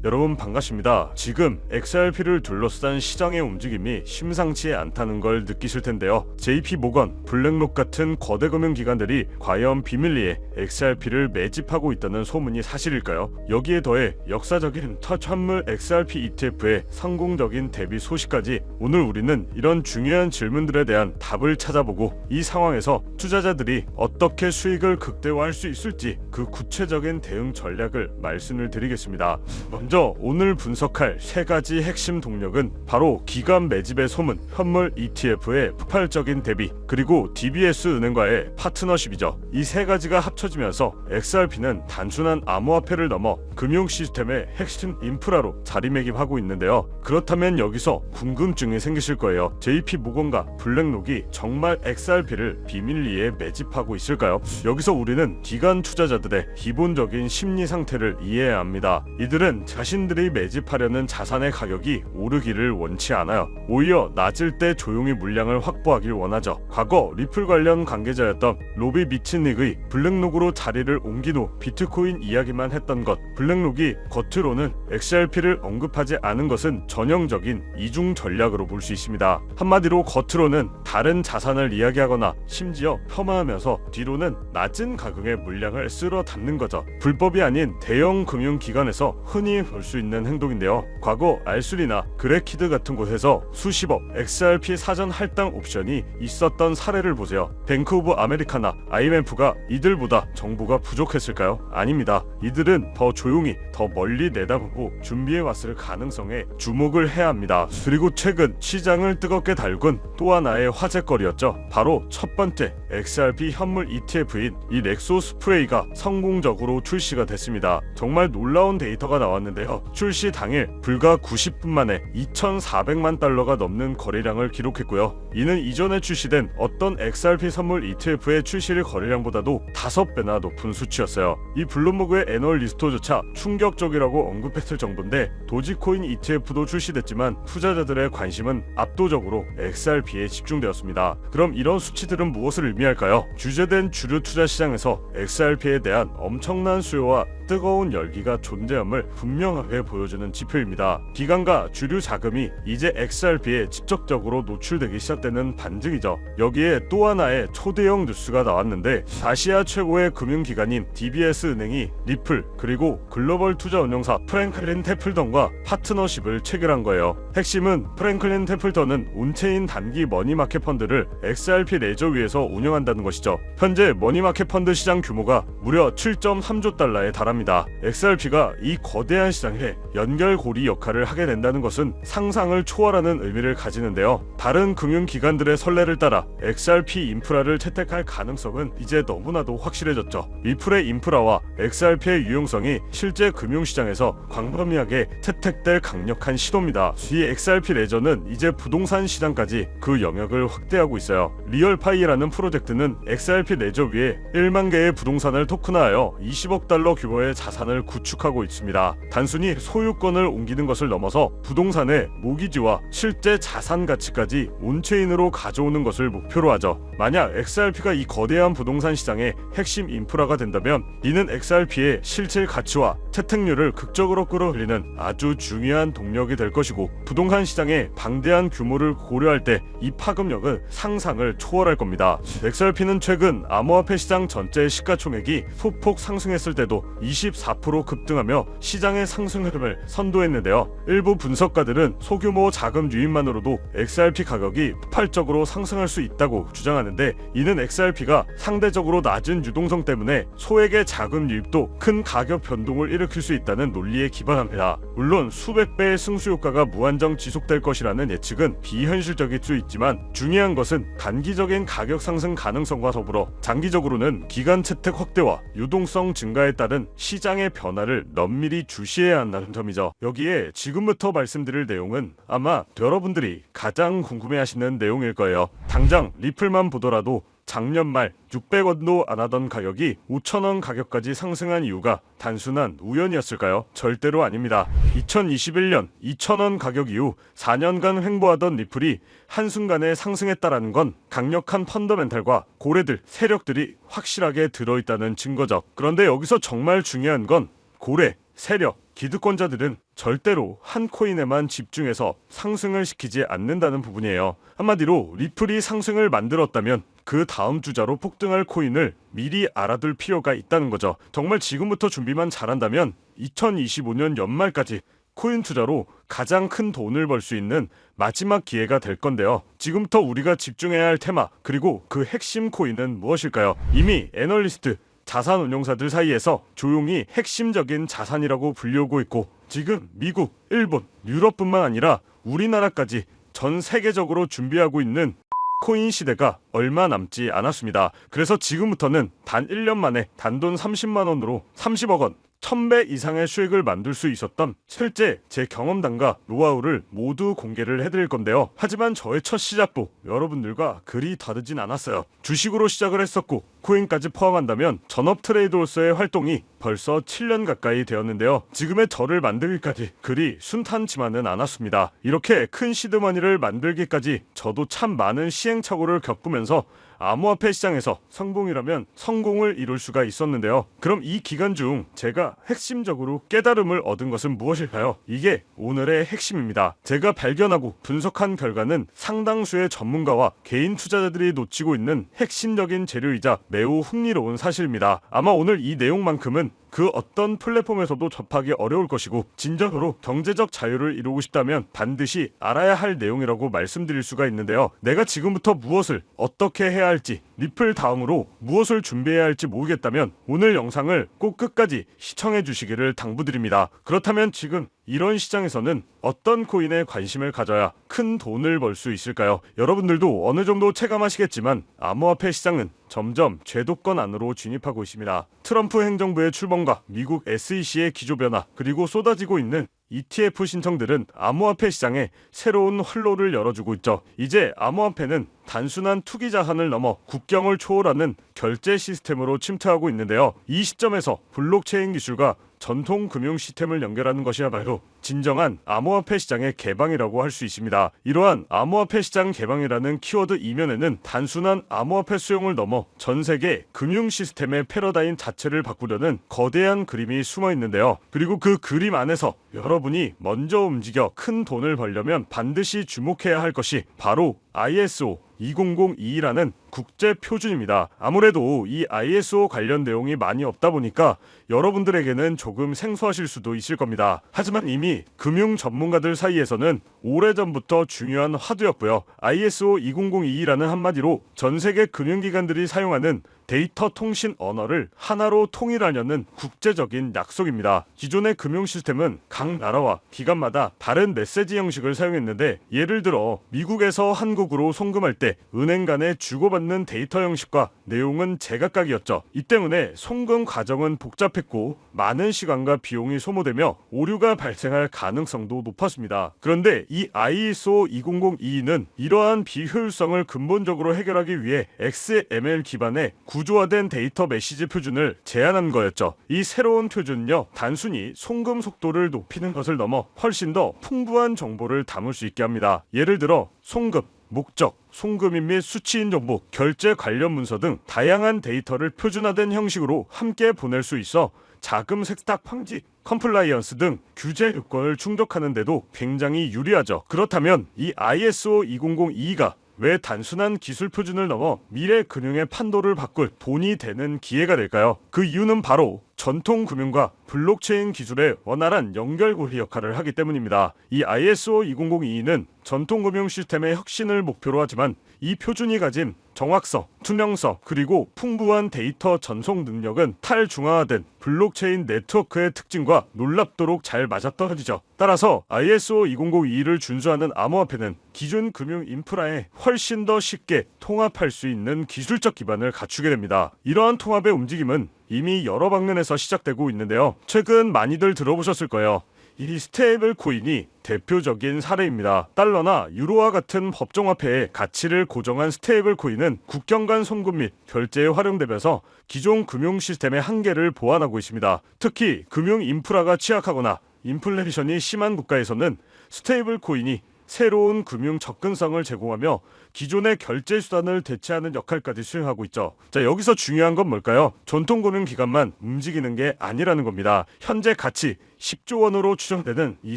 여러분 반갑습니다. 지금 XRP를 둘러싼 시장의 움직임이 심상치 않다는 걸 느끼실 텐데요. JP모건, 블랙록 같은 거대 금융기관들이 과연 비밀리에 XRP를 매집하고 있다는 소문이 사실일까요? 여기에 더해 역사적인 터천물 XRP ETF의 성공적인 대비 소식까지 오늘 우리는 이런 중요한 질문들에 대한 답을 찾아보고 이 상황에서 투자자들이 어떻게 수익을 극대화할 수 있을지 그 구체적인 대응 전략을 말씀을 드리겠습니다. 먼저 오늘 분석할 세 가지 핵심 동력은 바로 기관 매집의 소문, 현물 ETF의 폭발적인 대비, 그리고 DBS 은행과의 파트너십이죠. 이 세 가지가 합쳐지면서 XRP는 단순한 암호화폐를 넘어 금융 시스템의 핵심 인프라로 자리매김하고 있는데요. 그렇다면 여기서 궁금증이 생기실 거예요. JP모건과 블랙록이 정말 XRP를 비밀리에 매집하고 있을까요? 여기서 우리는 기관 투자자들의 기본적인 심리 상태를 이해해야 합니다. 이들은 자신들이 매집하려는 자산의 가격이 오르기를 원치 않아요. 오히려 낮을 때 조용히 물량을 확보하길 원하죠. 과거 리플 관련 관계자였던 로비 미친닉의 블랙록으로 자리를 옮긴 후 비트코인 이야기만 했던 것, 블랙록이 겉으로는 XRP를 언급하지 않은 것은 전형적인 이중 전략으로 볼 수 있습니다. 한마디로 겉으로는 다른 자산을 이야기하거나 심지어 폄하하면서 뒤로는 낮은 가격의 물량을 쓸어 담는 거죠. 불법이 아닌 대형 금융기관에서 흔히 볼 수 있는 행동인데요. 과거 알술이나 그레키드 같은 곳에서 수십억 XRP 사전 할당 옵션이 있었던 사례를 보세요. 뱅크 오브 아메리카나, IMF가 이들보다 정보가 부족했을까요? 아닙니다. 이들은 더 조용히, 더 멀리 내다보고 준비해왔을 가능성에 주목을 해야 합니다. 그리고 최근 시장을 뜨겁게 달군 또 하나의 화제거리였죠. 바로 첫 번째 XRP 현물 ETF인 이 렉소 스프레이가 성공적으로 출시가 됐습니다. 정말 놀라운 데이터가 나왔는데요. 출시 당일 불과 90분 만에 2,400만 달러가 넘는 거래량을 기록했고요. 이는 이전에 출시된 어떤 XRP 선물 ETF의 출시일 거래량보다도 5배나 높은 수치였어요. 이 블룸버그의 애널리스트조차 충격적이라고 언급했을 정도인데, 도지코인 ETF도 출시됐지만 투자자들의 관심은 압도적으로 XRP에 집중되었습니다. 그럼 이런 수치들은 무엇을 의미할까요? 규제된 주류 투자 시장에서 XRP에 대한 엄청난 수요와 뜨거운 열기가 존재함을 분명하게 보여주는 지표입니다. 기관과 주류 자금이 이제 XRP에 직접적으로 노출되기 시작되는 반증이죠. 여기에 또 하나의 초대형 뉴스가 나왔는데, 아시아 최고의 금융기관인 DBS 은행이 리플 그리고 글로벌 투자운용사 프랭클린 테플턴과 파트너십을 체결한 거예요. 핵심은 프랭클린 테플턴은 온체인 단기 머니마켓 펀드를 XRP 레저 위에서 운영한다는 것이죠. 현재 머니마켓 펀드 시장 규모가 무려 7.3조 달러에 달합니다. XRP가 이 거대한 시장에 연결고리 역할을 하게 된다는 것은 상상을 초월하는 의미를 가지는데요. 다른 금융기관들의 선례를 따라 XRP 인프라를 채택할 가능성은 이제 너무나도 확실해졌죠. 리플의 인프라와 XRP의 유용성이 실제 금융시장에서 광범위하게 채택될 강력한 시도입니다. 이 XRP 레저는 이제 부동산 시장까지 그 영역을 확대하고 있어요. 리얼파이라는 프로젝트는 XRP 레저 위에 1만 개의 부동산을 토큰화하여 20억 달러 규모의 자산을 구축하고 있습니다. 단순히 소유권을 옮기는 것을 넘어서 부동산의 모기지와 실제 자산 가치까지 온체인으로 가져오는 것을 목표로 하죠. 만약 XRP가 이 거대한 부동산 시장의 핵심 인프라가 된다면 이는 XRP의 실질 가치와 채택률을 극적으로 끌어올리는 아주 중요한 동력이 될 것이고, 부동산 시장의 방대한 규모를 고려할 때 이 파급력은 상상을 초월할 겁니다. XRP는 최근 암호화폐 시장 전체 시가총액이 소폭 상승했을 때도 24% 급등하며 시장의 상승 흐름을 선도했는데요. 일부 분석가들은 소규모 자금 유입만으로도 XRP 가격이 폭발적으로 상승할 수 있다고 주장하는데, 이는 XRP가 상대적으로 낮은 유동성 때문에 소액의 자금 유입도 큰 가격 변동을 일으킬 수 있다는 논리에 기반합니다. 물론 수백 배의 승수 효과가 무한정 지속될 것이라는 예측은 비현실적일 수 있지만, 중요한 것은 단기적인 가격 상승 가능성과 더불어 장기적으로는 기간 채택 확대와 유동성 증가에 따른 시장의 변화를 면밀히 주시해야 한다는 점이죠. 여기에 지금부터 말씀드릴 내용은 아마 여러분들이 가장 궁금해하시는 내용일 거예요. 당장 리플만 보더라도 작년 말 600원도 안 하던 가격이 5,000원 가격까지 상승한 이유가 단순한 우연이었을까요? 절대로 아닙니다. 2021년 2,000원 가격 이후 4년간 횡보하던 리플이 한순간에 상승했다라는 건 강력한 펀더멘탈과 고래들, 세력들이 확실하게 들어있다는 증거죠. 그런데 여기서 정말 중요한 건 고래, 세력, 기득권자들은 절대로 한 코인에만 집중해서 상승을 시키지 않는다는 부분이에요. 한마디로 리플이 상승을 만들었다면 그 다음 주자로 폭등할 코인을 미리 알아둘 필요가 있다는 거죠. 정말 지금부터 준비만 잘한다면 2025년 연말까지 코인 투자로 가장 큰 돈을 벌 수 있는 마지막 기회가 될 건데요. 지금부터 우리가 집중해야 할 테마, 그리고 그 핵심 코인은 무엇일까요? 이미 애널리스트, 자산 운용사들 사이에서 조용히 핵심적인 자산이라고 불리우고 있고, 지금 미국, 일본, 유럽뿐만 아니라 우리나라까지 전 세계적으로 준비하고 있는 코인 시대가 얼마 남지 않았습니다. 그래서 지금부터는 단 1년 만에 단돈 30만 원으로 30억 원, 1000배 이상의 수익을 만들 수 있었던 실제 제 경험담과 노하우를 모두 공개를 해드릴 건데요. 하지만 저의 첫 시작부 여러분들과 그리 다르진 않았어요. 주식으로 시작을 했었고 코인까지 포함한다면 전업 트레이더로서의 활동이 벌써 7년 가까이 되었는데요. 지금의 저를 만들기까지 그리 순탄치만은 않았습니다. 이렇게 큰 시드머니를 만들기까지 저도 참 많은 시행착오를 겪으면서 암호화폐 시장에서 성공이라면 성공을 이룰 수가 있었는데요. 그럼 이 기간 중 제가 핵심적으로 깨달음을 얻은 것은 무엇일까요? 이게 오늘의 핵심입니다. 제가 발견하고 분석한 결과는 상당수의 전문가와 개인 투자자들이 놓치고 있는 핵심적인 재료이자 매우 흥미로운 사실입니다. 아마 오늘 이 내용만큼은 그 어떤 플랫폼에서도 접하기 어려울 것이고, 진정으로 경제적 자유를 이루고 싶다면 반드시 알아야 할 내용이라고 말씀드릴 수가 있는데요. 내가 지금부터 무엇을 어떻게 해야 할지, 리플 다음으로 무엇을 준비해야 할지 모르겠다면 오늘 영상을 꼭 끝까지 시청해 주시기를 당부드립니다. 그렇다면 지금 이런 시장에서는 어떤 코인에 관심을 가져야 큰 돈을 벌 수 있을까요? 여러분들도 어느 정도 체감하시겠지만 암호화폐 시장은 점점 제도권 안으로 진입하고 있습니다. 트럼프 행정부의 출범과 미국 SEC의 기조 변화, 그리고 쏟아지고 있는 ETF 신청들은 암호화폐 시장에 새로운 활로를 열어주고 있죠. 이제 암호화폐는 단순한 투기 자산을 넘어 국경을 초월하는 결제 시스템으로 침투하고 있는데요. 이 시점에서 블록체인 기술과 전통 금융 시스템을 연결하는 것이야말로 진정한 암호화폐 시장의 개방이라고 할 수 있습니다. 이러한 암호화폐 시장 개방이라는 키워드 이면에는 단순한 암호화폐 수용을 넘어 전 세계 금융 시스템의 패러다임 자체를 바꾸려는 거대한 그림이 숨어 있는데요. 그리고 그 그림 안에서 여러분이 먼저 움직여 큰 돈을 벌려면 반드시 주목해야 할 것이 바로 ISO 20022라는 국제 표준입니다. 아무래도 이 ISO 관련 내용이 많이 없다 보니까 여러분들에게는 조금 생소하실 수도 있을 겁니다. 하지만 이미 금융 전문가들 사이에서는 오래전부터 중요한 화두였고요. ISO 20022라는 한마디로 전 세계 금융기관들이 사용하는 데이터 통신 언어를 하나로 통일하려는 국제적인 약속입니다. 기존의 금융 시스템은 각 나라와 기관마다 다른 메시지 형식을 사용했는데, 예를 들어 미국에서 한국으로 송금할 때 은행 간에 주고받는 데이터 형식과 내용은 제각각이었죠. 이 때문에 송금 과정은 복잡했고 많은 시간과 비용이 소모되며 오류가 발생할 가능성도 높았습니다. 그런데 이 ISO 20022는 이러한 비효율성을 근본적으로 해결하기 위해 XML 기반의 구조화된 데이터 메시지 표준을 제안한 거였죠. 이 새로운 표준은요, 단순히 송금 속도를 높이는 것을 넘어 훨씬 더 풍부한 정보를 담을 수 있게 합니다. 예를 들어 송금, 목적, 송금인 및 수취인 정보, 결제 관련 문서 등 다양한 데이터를 표준화된 형식으로 함께 보낼 수 있어 자금 세탁 방지, 컴플라이언스 등 규제 요건을 충족하는 데도 굉장히 유리하죠. 그렇다면 이 ISO 20022가 왜 단순한 기술 표준을 넘어 미래 금융의 판도를 바꿀 돈이 되는 기회가 될까요? 그 이유는 바로 전통 금융과 블록체인 기술의 원활한 연결고리 역할을 하기 때문입니다. 이 ISO 2022는 전통 금융 시스템의 혁신을 목표로 하지만 이 표준이 가진 정확성, 투명성, 그리고 풍부한 데이터 전송 능력은 탈중앙화된 블록체인 네트워크의 특징과 놀랍도록 잘 맞아떨어지죠. 따라서 ISO 2022를 준수하는 암호화폐는 기존 금융 인프라에 훨씬 더 쉽게 통합할 수 있는 기술적 기반을 갖추게 됩니다. 이러한 통합의 움직임은 이미 여러 방면에서 시작되고 있는데요. 최근 많이들 들어보셨을 거예요. 이 스테이블 코인이 대표적인 사례입니다. 달러나 유로와 같은 법정화폐의 가치를 고정한 스테이블 코인은 국경 간 송금 및 결제에 활용되면서 기존 금융 시스템의 한계를 보완하고 있습니다. 특히 금융 인프라가 취약하거나 인플레이션이 심한 국가에서는 스테이블 코인이 새로운 금융 접근성을 제공하며 기존의 결제 수단을 대체하는 역할까지 수행하고 있죠. 자, 여기서 중요한 건 뭘까요? 전통금융기관만 움직이는 게 아니라는 겁니다. 현재 가치 10조 원으로 추정되는 이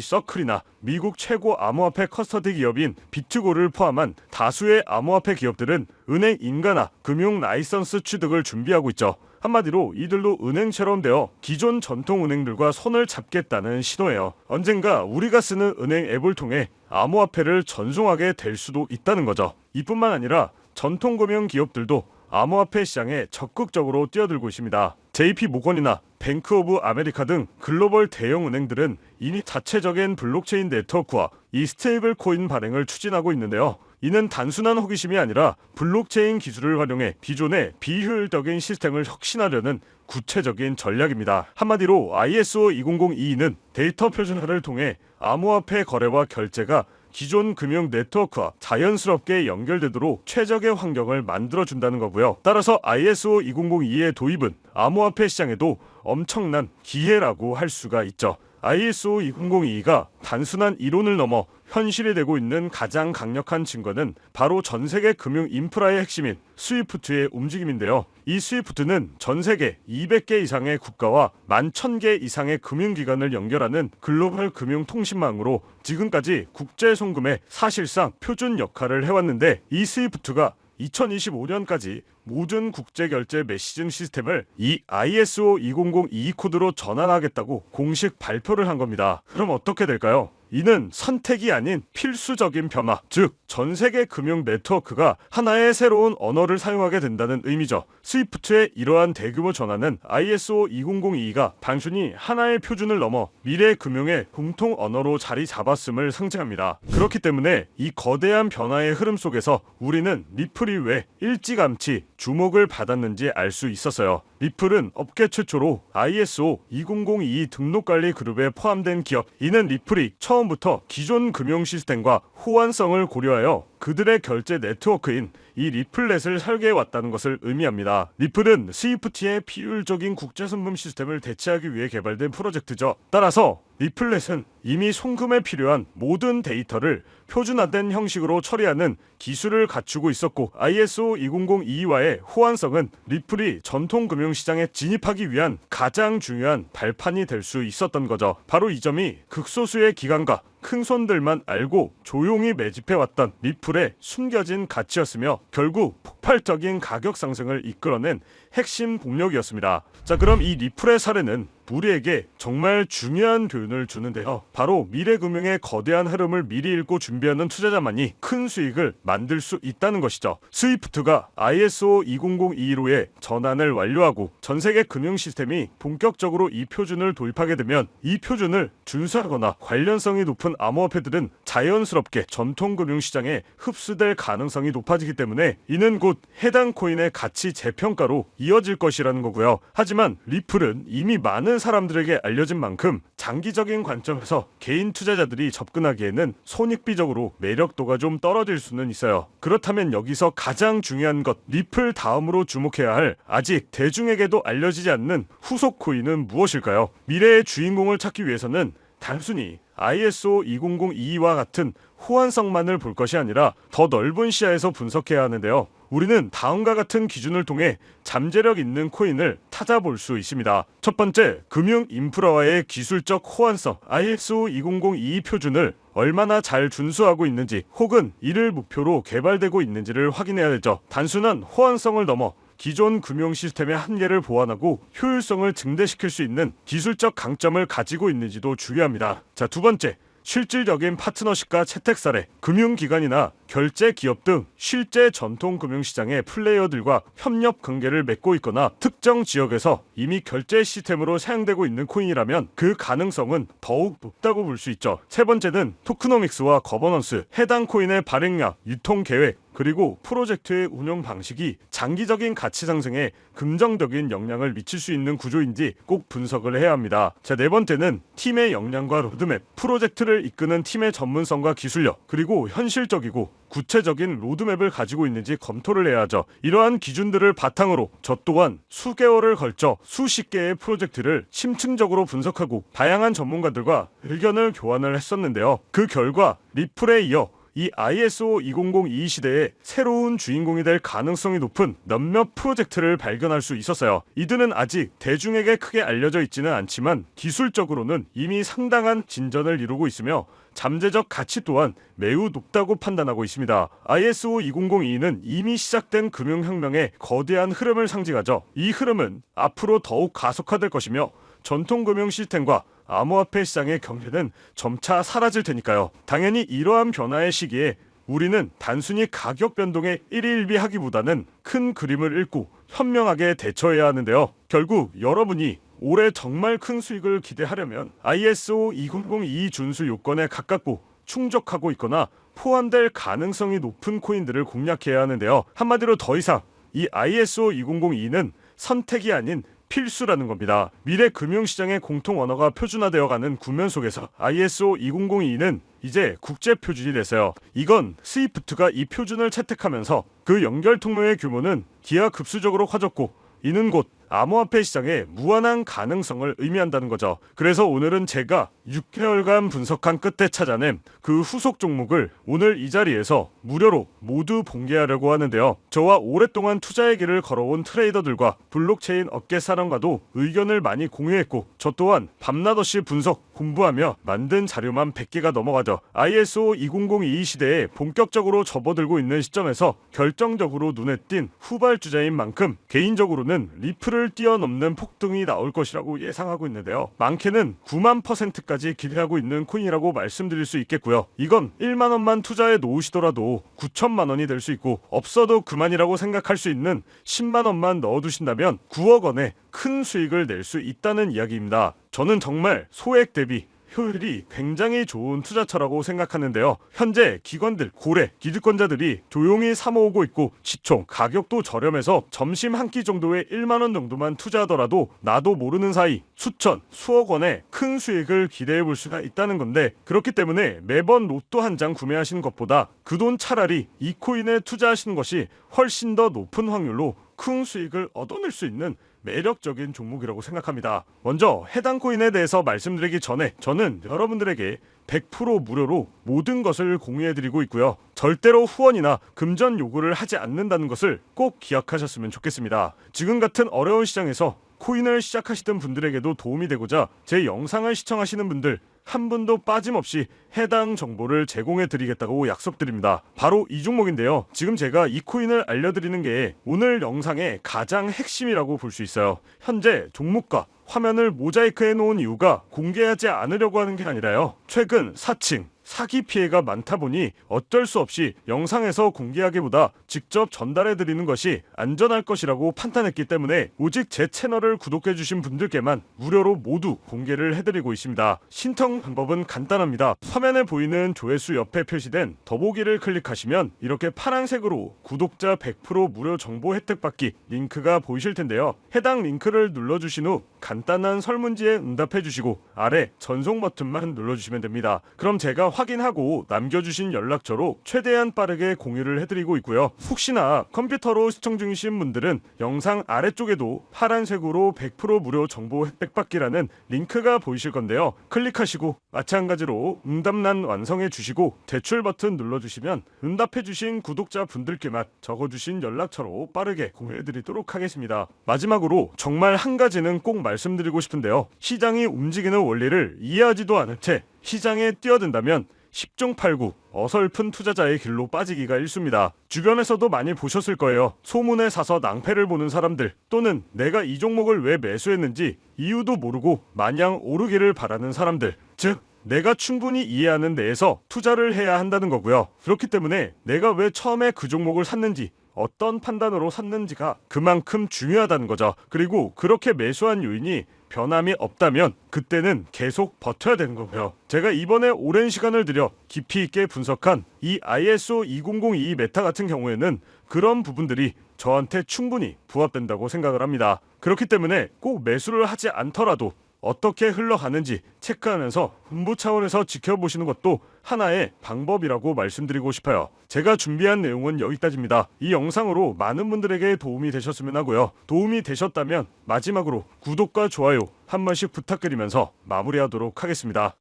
서클이나 미국 최고 암호화폐 커스터디 기업인 비트고를 포함한 다수의 암호화폐 기업들은 은행 인가나 금융 라이선스 취득을 준비하고 있죠. 한마디로 이들도 은행처럼 되어 기존 전통 은행들과 손을 잡겠다는 신호예요. 언젠가 우리가 쓰는 은행 앱을 통해 암호화폐를 전송하게 될 수도 있다는 거죠. 이뿐만 아니라 전통금융 기업들도 암호화폐 시장에 적극적으로 뛰어들고 있습니다. JP모건이나 뱅크 오브 아메리카 등 글로벌 대형 은행들은 이미 자체적인 블록체인 네트워크와 이 스테이블 코인 발행을 추진하고 있는데요. 이는 단순한 호기심이 아니라 블록체인 기술을 활용해 기존의 비효율적인 시스템을 혁신하려는 구체적인 전략입니다. 한마디로 ISO 20022는 데이터 표준화를 통해 암호화폐 거래와 결제가 기존 금융 네트워크와 자연스럽게 연결되도록 최적의 환경을 만들어준다는 거고요. 따라서 ISO 2002의 도입은 암호화폐 시장에도 엄청난 기회라고 할 수가 있죠. ISO 2002가 단순한 이론을 넘어 현실이 되고 있는 가장 강력한 증거는 바로 전 세계 금융 인프라의 핵심인 스위프트의 움직임인데요. 이 스위프트는 전 세계 200개 이상의 국가와 11,000개 이상의 금융기관을 연결하는 글로벌 금융통신망으로 지금까지 국제 송금의 사실상 표준 역할을 해왔는데, 이 스위프트가 2025년까지 모든 국제결제 메시징 시스템을 이 ISO 2002 코드로 전환하겠다고 공식 발표를 한 겁니다. 그럼 어떻게 될까요? 이는 선택이 아닌 필수적인 변화, 즉 전 세계 금융 네트워크가 하나의 새로운 언어를 사용하게 된다는 의미죠. 스위프트의 이러한 대규모 전환은 ISO 2002가 단순히 하나의 표준을 넘어 미래 금융의 공통 언어로 자리 잡았음을 상징합니다. 그렇기 때문에 이 거대한 변화의 흐름 속에서 우리는 리플이 왜 일찌감치 주목을 받았는지 알 수 있었어요. 리플은 업계 최초로 ISO 2002 등록관리 그룹에 포함된 기업. 이는 리플이 처음부터 기존 금융 시스템과 호환성을 고려하여 그들의 결제 네트워크인 이 리플렛을 설계해왔다는 것을 의미합니다. 리플은 스위프트의 비효율적인 국제송금 시스템을 대체하기 위해 개발된 프로젝트죠. 따라서 리플렛은 이미 송금에 필요한 모든 데이터를 표준화된 형식으로 처리하는 기술을 갖추고 있었고, ISO 2002와의 호환성은 리플이 전통 금융시장에 진입하기 위한 가장 중요한 발판이 될 수 있었던 거죠. 바로 이 점이 극소수의 기관과 큰 손들만 알고 조용히 매집해왔던 리플의 숨겨진 가치였으며 결국 폭발적인 가격 상승을 이끌어낸 핵심 동력이었습니다. 자, 그럼 이 리플의 사례는 우리에게 정말 중요한 교훈을 주는데요. 바로 미래금융의 거대한 흐름을 미리 읽고 준비하는 투자자만이 큰 수익을 만들 수 있다는 것이죠. 스위프트가 ISO 2002로의 전환을 완료하고 전 세계 금융 시스템이 본격적으로 이 표준을 도입하게 되면 이 표준을 준수하거나 관련성이 높은 암호화폐들은 자연스럽게 전통 금융 시장에 흡수될 가능성이 높아지기 때문에 이는 곧 해당 코인의 가치 재평가로 이어질 것이라는 거고요. 하지만 리플은 이미 많은 사람들에게 알려진 만큼 장기적인 관점에서 개인 투자자들이 접근하기에는 손익비적으로 매력도가 좀 떨어질 수는 있어요. 그렇다면 여기서 가장 중요한 것, 리플 다음으로 주목해야 할 아직 대중에게도 알려지지 않는 후속 코인은 무엇일까요? 미래의 주인공을 찾기 위해서는 단순히 ISO 2002와 같은 호환성만을 볼 것이 아니라 더 넓은 시야에서 분석해야 하는데요. 우리는 다음과 같은 기준을 통해 잠재력 있는 코인을 찾아볼 수 있습니다. 첫 번째, 금융 인프라와의 기술적 호환성. ISO 2002 표준을 얼마나 잘 준수하고 있는지 혹은 이를 목표로 개발되고 있는지를 확인해야 되죠. 단순한 호환성을 넘어 기존 금융 시스템의 한계를 보완하고 효율성을 증대시킬 수 있는 기술적 강점을 가지고 있는지도 중요합니다. 자, 두 번째, 실질적인 파트너십과 채택 사례. 금융기관이나 결제 기업 등 실제 전통 금융시장의 플레이어들과 협력 관계를 맺고 있거나 특정 지역에서 이미 결제 시스템으로 사용되고 있는 코인이라면 그 가능성은 더욱 높다고 볼 수 있죠. 세 번째는 토크노믹스와 거버넌스. 해당 코인의 발행량, 유통 계획, 그리고 프로젝트의 운영 방식이 장기적인 가치 상승에 긍정적인 영향을 미칠 수 있는 구조인지 꼭 분석을 해야 합니다. 자, 네 번째는 팀의 역량과 로드맵, 프로젝트를 이끄는 팀의 전문성과 기술력, 그리고 현실적이고 구체적인 로드맵을 가지고 있는지 검토를 해야 하죠. 이러한 기준들을 바탕으로 저 또한 수개월을 걸쳐 수십 개의 프로젝트를 심층적으로 분석하고 다양한 전문가들과 의견을 교환을 했었는데요. 그 결과 리플에 이어 이 ISO 2002 시대에 새로운 주인공이 될 가능성이 높은 몇몇 프로젝트를 발견할 수 있었어요. 이들은 아직 대중에게 크게 알려져 있지는 않지만 기술적으로는 이미 상당한 진전을 이루고 있으며 잠재적 가치 또한 매우 높다고 판단하고 있습니다. ISO 2002는 이미 시작된 금융혁명의 거대한 흐름을 상징하죠. 이 흐름은 앞으로 더욱 가속화될 것이며 전통 금융 시스템과 암호화폐 시장의 경계는 점차 사라질 테니까요. 당연히 이러한 변화의 시기에 우리는 단순히 가격 변동에 일희일비하기보다는 큰 그림을 읽고 현명하게 대처해야 하는데요. 결국 여러분이 올해 정말 큰 수익을 기대하려면 ISO 2002 준수 요건에 가깝고 충족하고 있거나 포함될 가능성이 높은 코인들을 공략해야 하는데요. 한마디로 더 이상 이 ISO 2002는 선택이 아닌 필수라는 겁니다. 미래 금융시장의 공통 언어가 표준화되어가는 국면 속에서 ISO 2002는 이제 국제 표준이 됐어요. 이건 스위프트가 이 표준을 채택하면서 그 연결 통로의 규모는 기하급수적으로 커졌고 이는 곧 암호화폐 시장의 무한한 가능성을 의미한다는 거죠. 그래서 오늘은 제가 6개월간 분석한 끝에 찾아낸 그 후속 종목을 오늘 이 자리에서 무료로 모두 공개하려고 하는데요. 저와 오랫동안 투자의 길을 걸어온 트레이더들과 블록체인 업계 사람과도 의견을 많이 공유했고 저 또한 밤낮없이 분석, 공부하며 만든 자료만 100개가 넘어가죠. ISO 2002 시대에 본격적으로 접어들고 있는 시점에서 결정적으로 눈에 띈 후발주자인 만큼 개인적으로는 리플을 뛰어넘는 폭등이 나올 것이라고 예상하고 있는데요. 많게는 9만%까지 기대하고 있는 코인이라고 말씀드릴 수 있겠고요. 이건 1만 원만 투자해 놓으시더라도 9천만 원이 될 수 있고 없어도 그만이라고 생각할 수 있는 10만 원만 넣어두신다면 9억 원의 큰 수익을 낼 수 있다는 이야기입니다. 저는 정말 소액 대비 효율이 굉장히 좋은 투자처라고 생각하는데요. 현재 기관들, 고래, 기득권자들이 조용히 사모으고 있고 시총, 가격도 저렴해서 점심 한 끼 정도에 1만 원 정도만 투자하더라도 나도 모르는 사이 수천, 수억 원의 큰 수익을 기대해 볼 수가 있다는 건데 그렇기 때문에 매번 로또 한 장 구매하시는 것보다 그 돈 차라리 이 코인에 투자하시는 것이 훨씬 더 높은 확률로 큰 수익을 얻어낼 수 있는 매력적인 종목이라고 생각합니다. 먼저 해당 코인에 대해서 말씀드리기 전에 저는 여러분들에게 100% 무료로 모든 것을 공유해드리고 있고요. 절대로 후원이나 금전 요구를 하지 않는다는 것을 꼭 기억하셨으면 좋겠습니다. 지금 같은 어려운 시장에서 코인을 시작하시던 분들에게도 도움이 되고자 제 영상을 시청하시는 분들 한 분도 빠짐없이 해당 정보를 제공해 드리겠다고 약속드립니다. 바로 이 종목인데요. 지금 제가 이 코인을 알려드리는 게 오늘 영상의 가장 핵심이라고 볼 수 있어요. 현재 종목과 화면을 모자이크해 놓은 이유가 공개하지 않으려고 하는 게 아니라요. 최근 사칭, 사기 피해가 많다 보니 어쩔 수 없이 영상에서 공개하기보다 직접 전달해 드리는 것이 안전할 것이라고 판단했기 때문에 오직 제 채널을 구독해 주신 분들께만 무료로 모두 공개를 해드리고 있습니다. 신청 방법은 간단합니다. 화면에 보이는 조회수 옆에 표시된 더보기를 클릭하시면 이렇게 파란색으로 구독자 100% 무료 정보 혜택 받기 링크가 보이실 텐데요. 해당 링크를 눌러주신 후 간단한 설문지에 응답해 주시고 아래 전송 버튼만 눌러주시면 됩니다. 그럼 제가 확인하고 남겨주신 연락처로 최대한 빠르게 공유를 해드리고 있고요. 혹시나 컴퓨터로 시청 중이신 분들은 영상 아래쪽에도 파란색으로 100% 무료 정보 혜택 받기라는 링크가 보이실 건데요. 클릭하시고 마찬가지로 응답란 완성해 주시고 제출 버튼 눌러주시면 응답해 주신 구독자 분들께만 적어주신 연락처로 빠르게 공유해 드리도록 하겠습니다. 마지막으로 정말 한 가지는 꼭 말씀드리고 싶은데요. 시장이 움직이는 원리를 이해하지도 않은 채 시장에 뛰어든다면 10중 8구 어설픈 투자자의 길로 빠지기가 일쑤입니다. 주변에서도 많이 보셨을 거예요. 소문에 사서 낭패를 보는 사람들 또는 내가 이 종목을 왜 매수했는지 이유도 모르고 마냥 오르기를 바라는 사람들, 즉 내가 충분히 이해하는 내에서 투자를 해야 한다는 거고요. 그렇기 때문에 내가 왜 처음에 그 종목을 샀는지 어떤 판단으로 샀는지가 그만큼 중요하다는 거죠. 그리고 그렇게 매수한 요인이 변함이 없다면 그때는 계속 버텨야 되는 거고요. 제가 이번에 오랜 시간을 들여 깊이 있게 분석한 이 ISO 2002 메타 같은 경우에는 그런 부분들이 저한테 충분히 부합된다고 생각을 합니다. 그렇기 때문에 꼭 매수를 하지 않더라도 어떻게 흘러가는지 체크하면서 hun부 차원에서 지켜보시는 것도 하나의 방법이라고 말씀드리고 싶어요. 제가 준비한 내용은 여기까지입니다. 이 영상으로 많은 분들에게 도움이 되셨으면 하고요. 도움이 되셨다면 마지막으로 구독과 좋아요 한 번씩 부탁드리면서 마무리하도록 하겠습니다.